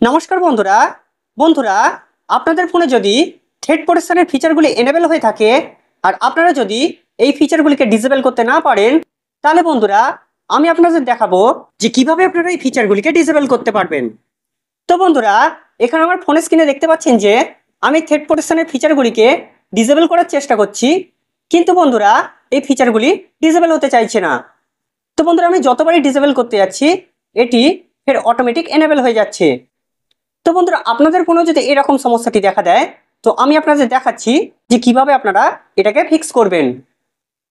নমস্কার বন্ধুরা বন্ধুরা আপনাদের ফোনে যদি থ্রেড প্রোটেকশনের ফিচারগুলি এনেবল হয়ে থাকে আর আপনারা যদি এই ফিচারগুলিকে ডিসেবল করতে না পারেন তাহলে বন্ধুরা আমি আপনাদের দেখাবো যে কিভাবে আপনারা এই ফিচারগুলিকে ডিসেবল করতে পারবেন। তো বন্ধুরা এখানে আমার ফোনের স্ক্রিনে দেখতে পাচ্ছেন যে আমি থ্রেড প্রোটেকশনের ফিচারগুলিকে ডিসেবল করার চেষ্টা করছি, কিন্তু বন্ধুরা এই ফিচারগুলি ডিসেবল হতে চাইছে না। তো বন্ধুরা আমি যতবারই ডিসেবল করতে যাচ্ছি এটি ফের অটোমেটিক এনেবল হয়ে যাচ্ছে। তো বন্ধুরা আপনাদের ফোনে যদি এরকম সমস্যাটি দেখা দেয় তো আমি আপনাদের দেখাচ্ছি যে কিভাবে আপনারা এটাকে ফিক্স করবেন।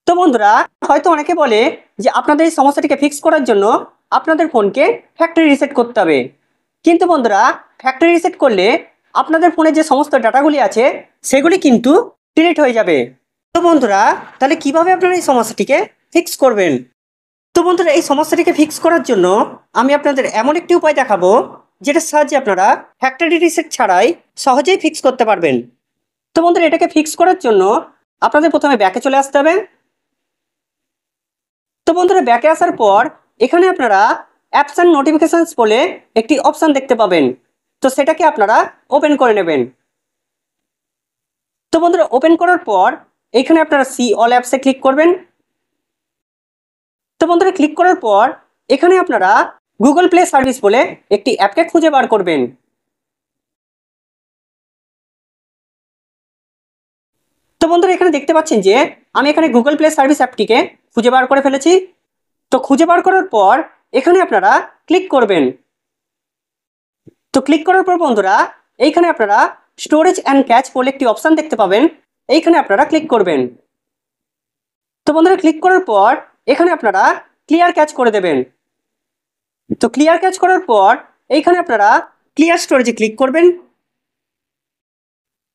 তো বন্ধুরা হয়তো অনেকে বলে যে আপনাদের এই সমস্যাটিকে ফিক্স করার জন্য আপনাদের ফোনকে ফ্যাক্টরি রিসেট করতে হবে, কিন্তু বন্ধুরা ফ্যাক্টরি রিসেট করলে আপনাদের ফোনে যে সমস্ত ডাটাগুলি আছে সেগুলি কিন্তু ডিলিট হয়ে যাবে। তো বন্ধুরা তাহলে কিভাবে আপনারা এই সমস্যাটিকে ফিক্স করবেন? তো বন্ধুরা এই সমস্যাটিকে ফিক্স করার জন্য আমি আপনাদের এমন একটি উপায় দেখাবো যেটার সাহায্যে আপনারা ফ্যাক্টরি রিসেট ছাড়াই সহজেই ফিক্স করতে পারবেন। তো বন্ধুরা এটাকে ফিক্স করার জন্য আপনাদের প্রথমে ব্যাকে চলে আসতে হবে। তো বন্ধুরা ব্যাকে আসার পর এখানে আপনারা অ্যাপস অ্যান্ড নোটিফিকেশনস বলে একটি অপশান দেখতে পাবেন, তো সেটাকে আপনারা ওপেন করে নেবেন। তো বন্ধুরা ওপেন করার পর এখানে আপনারা সি অল অ্যাপসে ক্লিক করবেন। তো বন্ধুরা ক্লিক করার পর এখানে আপনারা গুগল প্লে সার্ভিস বলে একটি অ্যাপকে খুঁজে বার করবেন। তো বন্ধুরা এখানে দেখতে পাচ্ছেন যে আমি এখানে গুগল প্লে সার্ভিস অ্যাপটিকে খুঁজে বার করে ফেলেছি। তো খুঁজে বার করার পর এখানে আপনারা ক্লিক করবেন। তো ক্লিক করার পর বন্ধুরা এইখানে আপনারা স্টোরেজ অ্যান্ড ক্যাচ বলে একটি অপশান দেখতে পাবেন, এইখানে আপনারা ক্লিক করবেন। তো বন্ধুরা ক্লিক করার পর এখানে আপনারা ক্লিয়ার ক্যাচ করে দেবেন। তো ক্লিয়ার ক্যাচ করার পর এইখানে আপনারা ক্লিয়ার স্টোরেজে ক্লিক করবেন।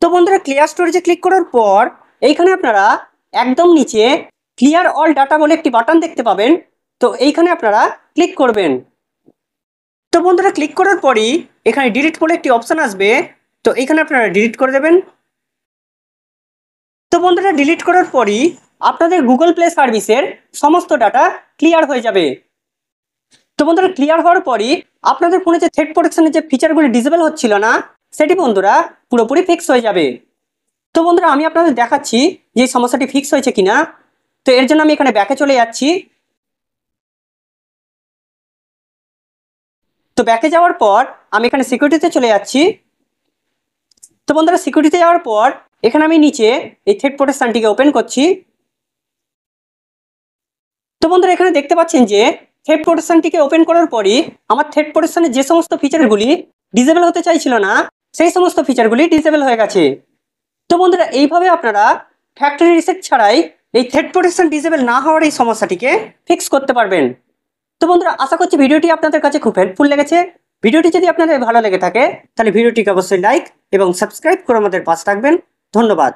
তো বন্ধুরা ক্লিয়ার স্টোরেজে ক্লিক করার পর এইখানে আপনারা একদম নিচে ক্লিয়ার অল ডাটা বলে একটি বাটন দেখতে পাবেন, তো এইখানে আপনারা ক্লিক করবেন। তো বন্ধুরা ক্লিক করার পরই এখানে ডিলিট বলে একটি অপশান আসবে, তো এইখানে আপনারা ডিলিট করে দেবেন। তো বন্ধুরা ডিলিট করার পরই আপনাদের গুগল প্লে সার্ভিসের সমস্ত ডাটা ক্লিয়ার হয়ে যাবে। তো বন্ধুরা ক্লিয়ার হওয়ার পরই আপনাদের ফোনে যে থ্রেড প্রোটেকশনের যে ফিচারগুলি ডিসেবল হচ্ছিল না সেটি বন্ধুরা পুরোপুরি ফিক্স হয়ে যাবে। তো বন্ধুরা আমি আপনাদের দেখাচ্ছি যে এই সমস্যাটি ফিক্স হয়েছে কিনা। তো এর জন্য আমি এখানে ব্যাকে চলে যাচ্ছি। তো ব্যাকে যাওয়ার পর আমি এখানে সিকিউরিটিতে চলে যাচ্ছি। তো বন্ধুরা সিকিউরিটিতে যাওয়ার পর এখানে আমি নিচে এই থ্রেড প্রোটেকশনটিকে ওপেন করছি। তো বন্ধুরা এখানে দেখতে পাচ্ছেন যে থ্রেড প্রোটেকশনটিকে ওপেন করার পরই আমার থ্রেড প্রোটেকশনের যে সমস্ত ফিচারগুলি ডিসেবল হতে চাইছিল না সেই সমস্ত ফিচারগুলি ডিসেবল হয়ে গেছে। তো বন্ধুরা এইভাবে আপনারা ফ্যাক্টরি রিসেট ছাড়াই এই থ্রেড প্রোটেকশন ডিসেবল না হওয়ার এই সমস্যাটিকে ফিক্স করতে পারবেন। তো বন্ধুরা আশা করছি ভিডিওটি আপনাদের কাছে খুব হেল্পফুল লেগেছে। ভিডিওটি যদি আপনাদের ভালো লেগে থাকে তাহলে ভিডিওটিকে অবশ্যই লাইক এবং সাবস্ক্রাইব করে আমাদের পাশে থাকবেন। ধন্যবাদ।